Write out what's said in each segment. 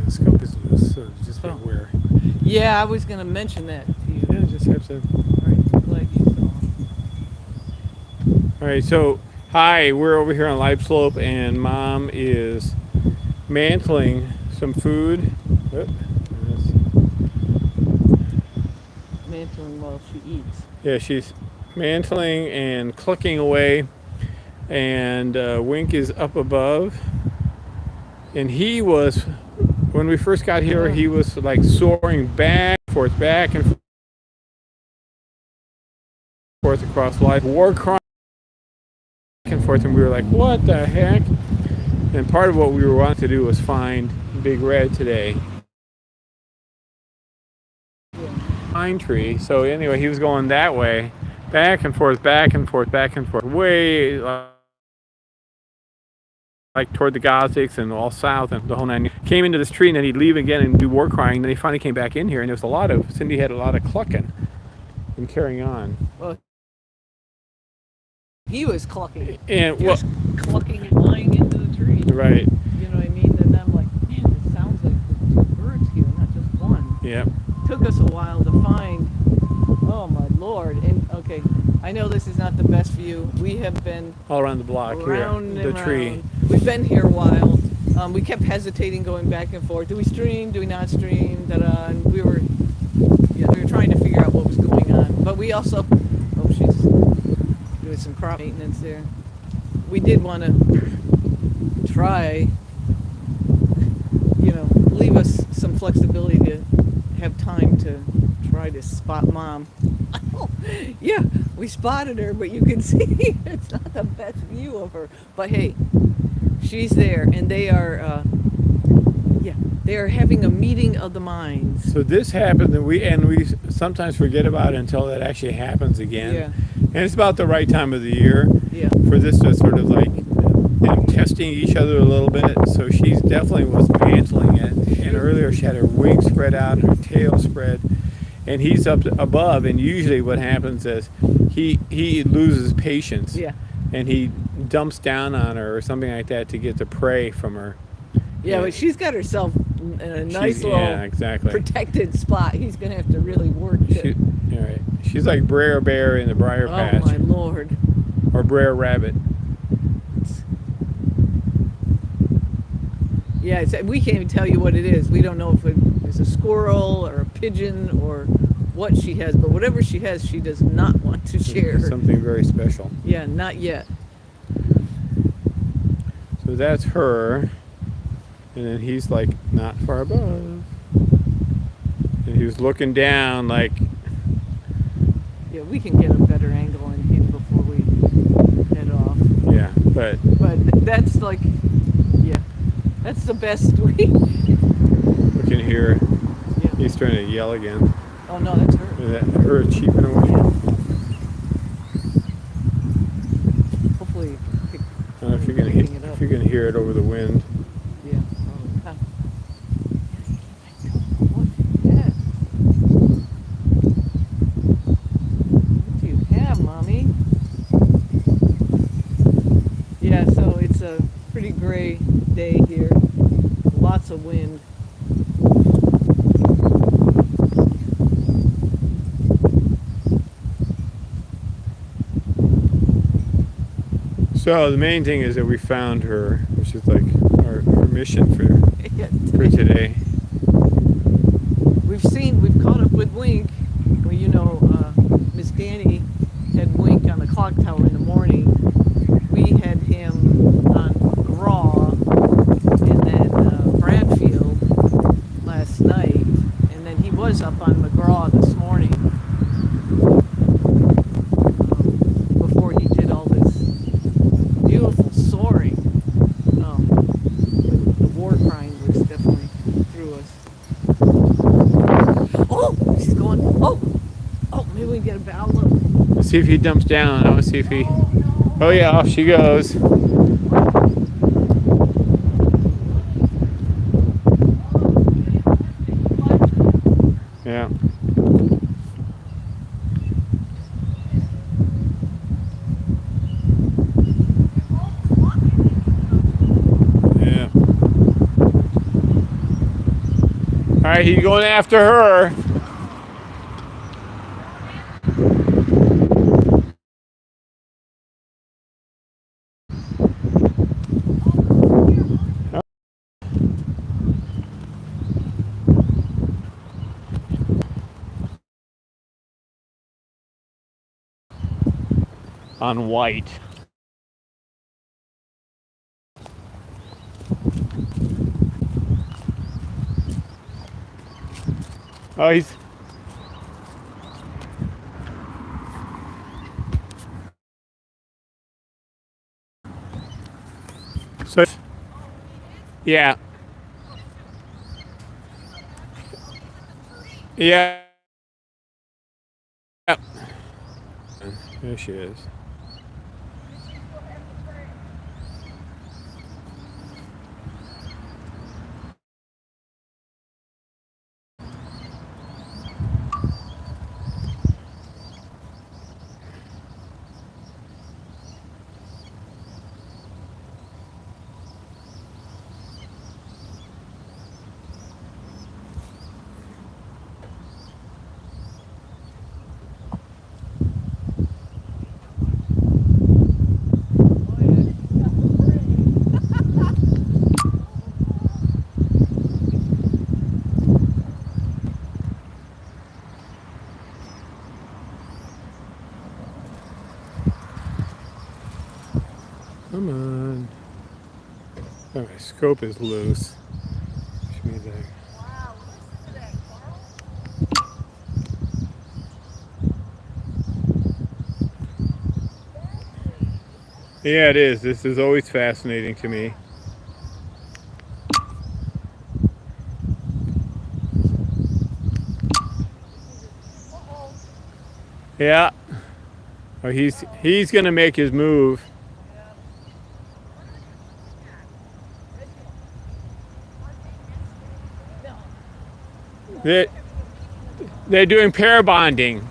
The scope is loose, so just be aware. Yeah, I was going to mention that to you. Yeah, just have to. All right, I'm glad you saw. All right, so hi, we're over here on Live Slope, and Mom is mantling some food. Oh, Mantling while she eats. yeah, she's mantling and clucking away, and Wink is up above. And he was, when we first got here, he was like soaring back and forth across life, war crying back and forth, and we were like, what the heck? And part of what we were wanting to do was find Big Red today. Pine tree. So anyway, he was going that way, back and forth, back and forth, back and forth, way like toward the Gothics and all south and the whole nine. Came into this tree and then he'd leave again and do war crying. Then he finally came back in here and there was a lot of, Cindy had a lot of clucking and carrying on. Well, he was clucking. And Just clucking and lying into the tree. right. You know what I mean? And I'm like, man, it sounds like there's two birds here, not just one. Yep. Took us a while to find. Oh my lord! And okay, I know this is not the best view. We have been All around the block around here, the tree. We've been here a while. We kept hesitating, going back and forth. Do we stream? Do we not stream? Da-da. And we were trying to figure out what was going on. But we also, oh, she's doing some crop maintenance there. We did want to try, leave us some flexibility to have time to try to spot Mom. Yeah, we spotted her, but you can see it's not the best view of her. But hey, she's there, and they are, they are having a meeting of the minds. So this happened, and we sometimes forget about it until it actually happens again. Yeah. And it's about the right time of the year for this to sort of like them testing each other a little bit. So she's definitely was mantling it. And earlier she had her wings spread out, her tail spread, and he's up above. And usually what happens is he loses patience. Yeah. And he dumps down on her or something like that to get the prey from her. Yeah, but she's got herself in a nice little protected spot. He's going to have to really work it. All right. She's like Brer Bear in the Briar Patch. Oh, my Lord. Or Brer Rabbit. Yeah, we can't even tell you what it is. We don't know if it is a squirrel or a pigeon or what she has. But whatever she has, she does not want to share. Something very special. Yeah, not yet. So that's her. And then he's like not far above. And he was looking down like... Yeah, we can get a better angle on him before we head off. Yeah, but that's like... Yeah, that's the best we... We can hear... Yeah. He's trying to yell again. Oh, no, that's her. Is that her cheeping away? Hopefully... I don't know if you're gonna hear it over the wind. Yeah. What do you have, Mommy? Yeah, so it's a pretty gray day here. Lots of wind. So the main thing is that we found her, which is like our mission for today. We've caught up with Wink. Well, Miss Danny had Wink on the clock tower in the morning. We had him on McGraw and then Bradfield last night. And then he was up on McGraw this morning before he did all this beautiful soaring. The war crying was definitely through us. Oh, she's going. Oh, maybe we can get a bow look. Let's see if he dumps down. I want to see if he... Oh yeah, off she goes. Yeah. Yeah. right, he's going after her. On white. Oh, he's... So, yeah. Yeah. There she is. Come on. Oh, my scope is loose. Which means Wow, listen to that, Karel. yeah, it is. This is always fascinating to me. Uh-oh. Yeah. Oh, he's gonna make his move. They they're doing pair bonding.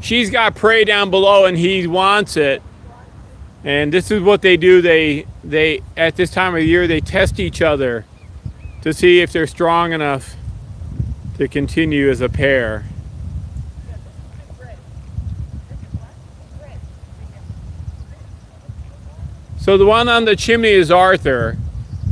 She's got prey down below, and he wants it. And this is what they do. They at this time of the year they test each other to see if they're strong enough to continue as a pair. So the one on the chimney is Arthur.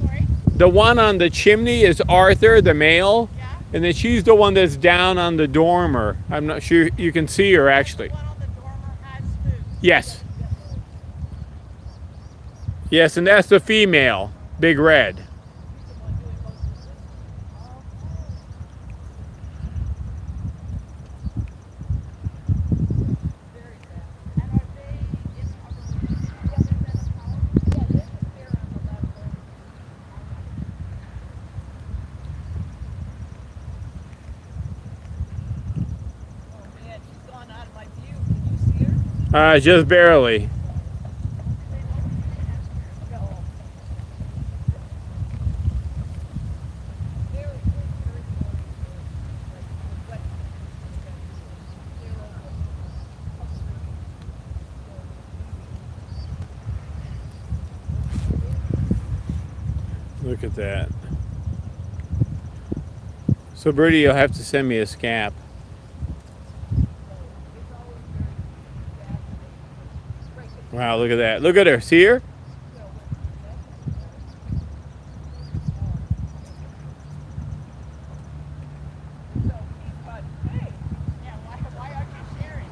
Sorry? The one on the chimney is Arthur, the male, Yeah? and then she's the one that's down on the dormer. I'm not sure you can see her actually. The one on the dormer has food. Yes. Yes, and that's the female, Big Red. The one doing most of this. Very fast. And are they in yeah, there's a pair on the left there. Oh man, she's gone out of my view. Can you see her? Just barely. No. Very good, very good. Like, Look at that. So Birdie, you'll have to send me a scap. Wow, look at that. Look at her. See her? why aren't you sharing?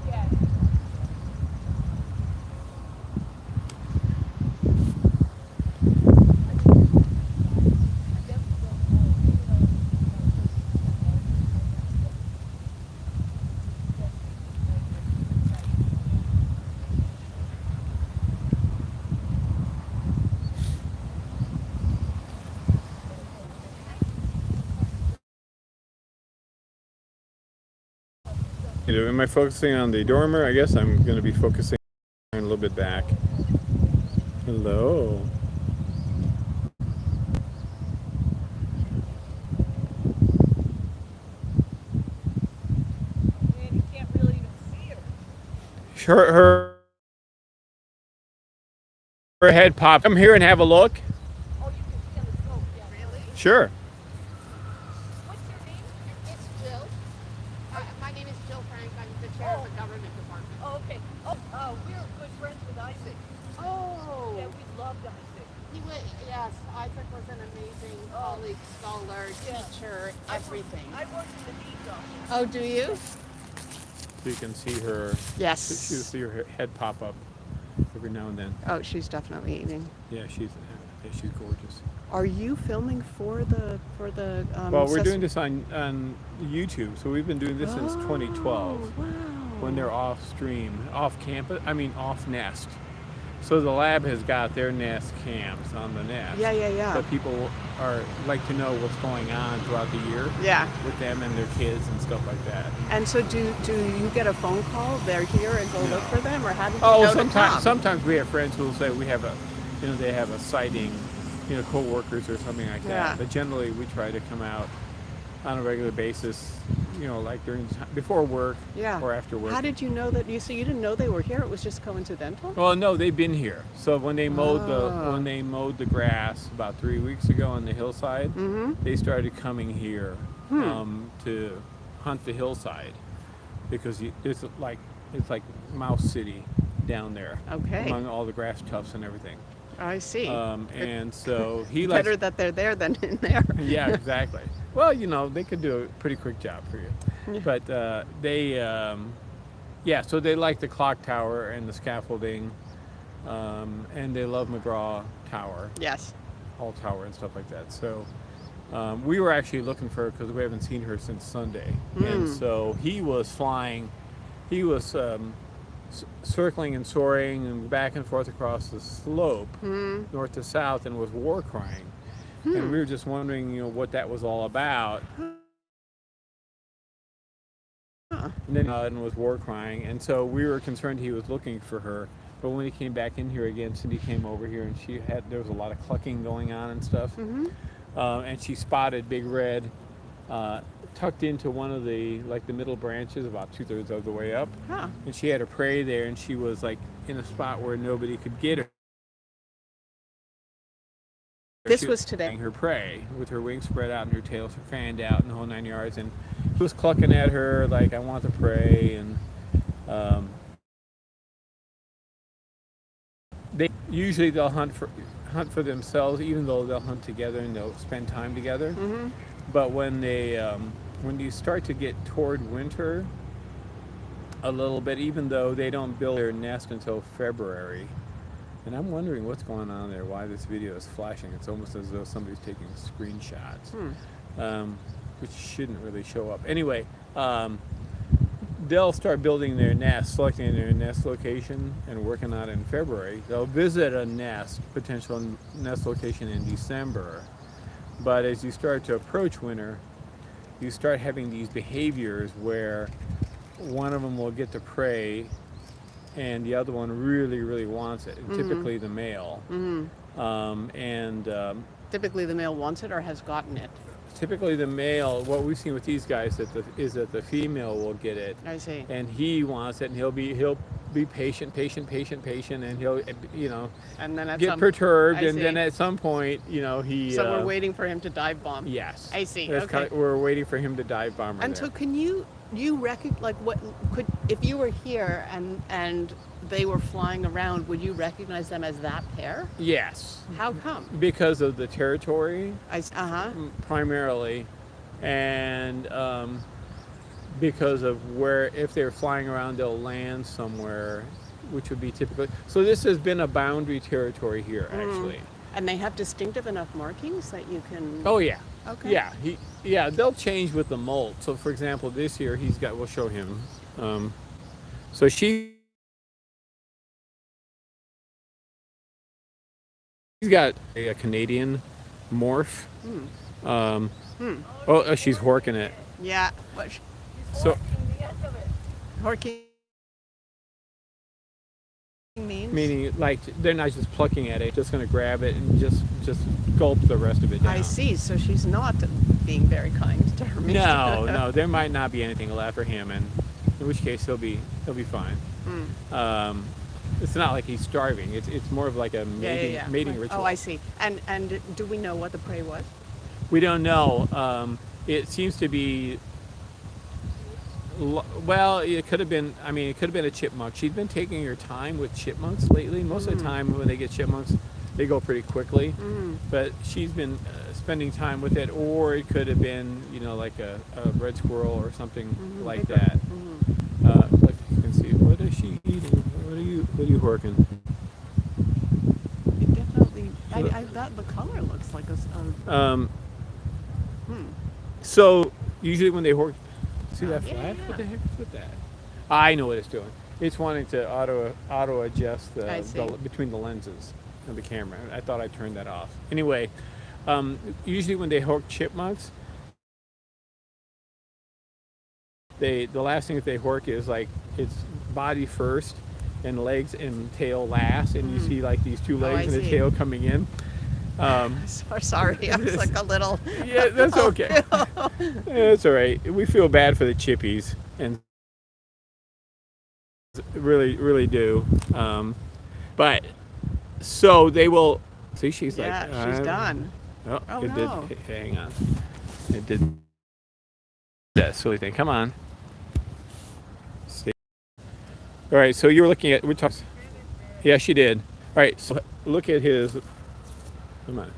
Yeah. Am I focusing on the dormer? I guess I'm going to be focusing a little bit back. Hello. Man, you can't really even see her. her head popped. Come here and have a look. Oh, you can see on the slope, yeah. Really? Sure. What's your name? It's Jill. My name is Jill Frank. I'm the chair of the government department. Oh, okay. Oh, we're good friends with Isaac. Oh. Yeah, we loved Isaac. Yes, Isaac was an amazing colleague, scholar, teacher, everything. I worked in the depot. Oh, do you? So you can see her. Yes. You see her head pop up every now and then. Oh, she's definitely eating. Yeah, she's gorgeous. Are you filming for the Well, we're doing this on YouTube, so we've been doing this since 2012 Wow. when they're off nest. So the lab has got their nest cams on the nest. Yeah. So people like to know what's going on throughout the year Yeah. with them and their kids and stuff like that. And so do you get a phone call? They're here and go look for them, or how do you Oh, know to come? sometimes we have friends who will say they have a sighting, co-workers or something like that. Yeah. But generally we try to come out on a regular basis, like before work Yeah. or after work. How did you know that? You didn't know they were here? It was just coincidental. Well, no, they've been here. So when they mowed Oh. the grass about 3 weeks ago on the hillside, they started coming here to hunt the hillside because it's like Mouse City down there. Okay. Among all the grass tufts and everything. I see. And so he Better likes. that they're there than in there. Yeah, exactly. Well, they could do a pretty quick job for you. Yeah. But so they like the clock tower and the scaffolding, and they love McGraw Tower, Yes. Hall Tower and stuff like that. So we were actually looking for her because we haven't seen her since Sunday. And so he was flying, he was circling and soaring and back and forth across the slope, north to south, and was war crying. And we were just wondering, what that was all about. And then and was war crying, and so we were concerned he was looking for her. But when he came back in here again, Cindy came over here, and there was a lot of clucking going on and stuff. And she spotted Big Red tucked into one of the middle branches, about 2/3 of the way up. Huh. And she had her prey there, and she was in a spot where nobody could get her. This She was today. Her prey with her wings spread out and her tail fanned out and the whole 9 yards, and he was clucking at her like, I want the prey. And they'll hunt for themselves, even though they'll hunt together and they'll spend time together. But when you start to get toward winter a little bit, even though they don't build their nest until February. And I'm wondering what's going on there, why this video is flashing. It's almost as though somebody's taking screenshots, which shouldn't really show up. Anyway, they'll start building their nest, selecting their nest location, and working on it in February. They'll visit a potential nest location in December. But as you start to approach winter, you start having these behaviors where one of them will get the prey and the other one really, really wants it, and typically the male. Typically the male wants it or has gotten it. Typically the male, what we've seen with these guys is that the female will get it. I see. And he wants it, and he'll be patient, and he'll, And then get perturbed, I and see. then at some point, he. So we're waiting for him to dive bomb. Yes. I see. That's Okay. we're waiting for him to dive bomb her And there. so can you recognize, if you were here and they were flying around, would you recognize them as that pair? Yes. How come? Because of the territory, primarily. primarily, and because of where, if they're flying around, they'll land somewhere, which would be typically. So this has been a boundary territory here, actually. And they have distinctive enough markings that you can. Oh yeah. Okay. Yeah. They'll change with the molt. So for example, this year we'll show him. So she's got a Canadian morph. Oh, she's horking it. Yeah. So Horking means? meaning like they're not just plucking at it, just going to grab it and just gulp the rest of it down. I see. So she's not being very kind to her meat. No, there might not be anything left for him, and in which case he'll be fine. It's not like he's starving. It's more of like a mating ritual. Oh, I see. And do we know what the prey was? We don't know. It seems to be. Well, it could have been. I mean, it could have been a chipmunk. She's been taking her time with chipmunks lately. Most of the time, when they get chipmunks, they go pretty quickly. But she's been spending time with it, or it could have been, like a red squirrel or something like that. Like you can see, what is she eating? What are you working? It definitely. The color looks like a. So usually when they hork. See that flag? Yeah. What the heck is with that? I know what it's doing. It's wanting to auto adjust between the lenses of the camera. I thought I turned that off. Anyway, usually when they hork chipmunks, the last thing that they hork is like its body first and legs and tail last, and you see like these two legs and the tail coming in. Sorry, I was like a little. Yeah, that's okay. It's all right. We feel bad for the chippies, and really, really do. But so they will. See, she's she's done. Oh, it no. did. Hang on. It did that silly thing. Come on. Stay. All right. So you were looking at. We're talking. Yeah, she did. All right. So look at his. Come on.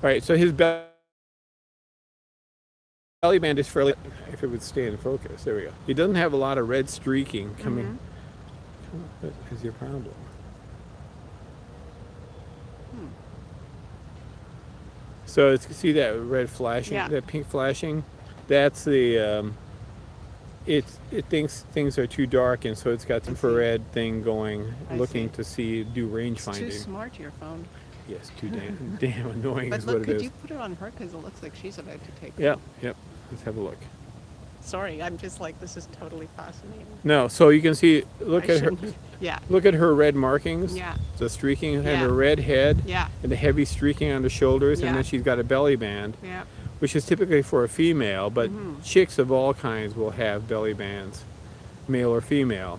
All right, so his belly band is fairly, if it would stay in focus, there we go. He doesn't have a lot of red streaking coming. What is your problem? So it's, see that red flashing, that pink flashing? That's the, it thinks things are too dark, and so it's got the infrared thing going, looking to do range finding. Too smart, your phone. Yes, too damn annoying But is look, what it is. could you put it on her, because it looks like she's about to take it. Yep. Let's have a look. Sorry, I'm just like, this is totally fascinating. No, so you can see, look at her. Yeah. Look at her red markings. Yeah. The streaking and her red head. Yeah. And the heavy streaking on the shoulders, and then she's got a belly band. Yeah. Which is typically for a female, but chicks of all kinds will have belly bands, male or female.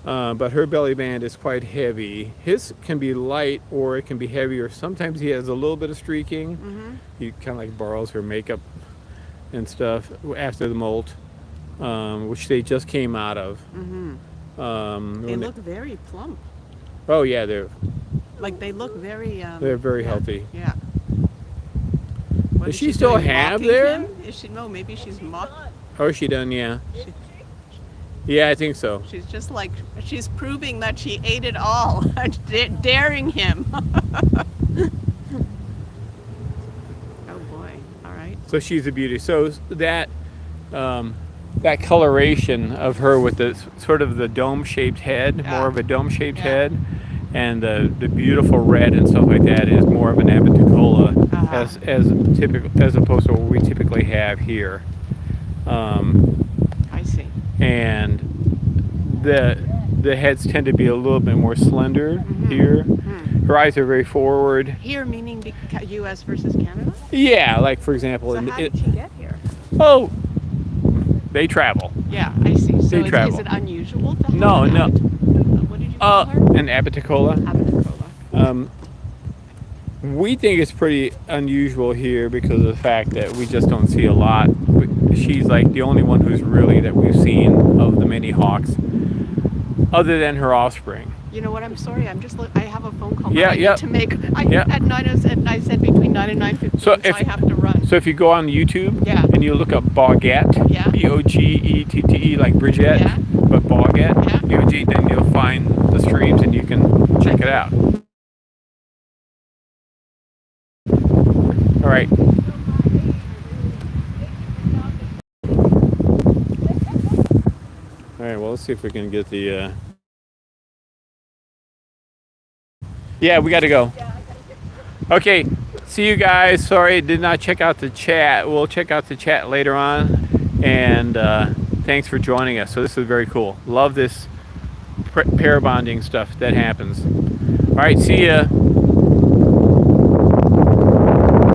But her belly band is quite heavy. His can be light, or it can be heavier. Sometimes he has a little bit of streaking. He kind of like borrows her makeup and stuff after the molt, which they just came out of. They look very plump. Oh yeah, they're They look very. they're very healthy. Yeah. Does she still have there? Is she? No, maybe she's mocking. Oh, is she done? Yeah. Yeah, I think so. She's just like, she's proving that she ate it all, daring him. Oh boy! All right. So she's a beauty. So that that coloration of her with the sort of the dome-shaped head, more of a dome-shaped head, and the beautiful red and stuff like that is more of an Abiticola as opposed to what we typically have here. I see. And the heads tend to be a little bit more slender here. Her eyes are very forward. Here meaning U.S. versus Canada? Yeah, like for example. So how did she get here? Oh, they travel. Yeah, I see. So travel. Is it unusual to have No. what did you call her? An Abiticola. Abiticola. We think it's pretty unusual here because of the fact that we just don't see a lot. She's like the only one who's really that we've seen of the many hawks, other than her offspring. You know what? I'm sorry. I have a phone call. Yeah, I need to make. At 9:00, I said between 9 and 9:15. So I have to run. So if you go on YouTube and you look up BOGette, BOGETTE, like Bridgette, but BOGette, BOG, then you'll find the streams and you can check it out. All right. All right, well, let's see if we can get the... Yeah, we got to go. Okay, see you guys. Sorry, did not check out the chat. We'll check out the chat later on. And thanks for joining us. So this is very cool. Love this pair bonding stuff that happens. All right, see ya.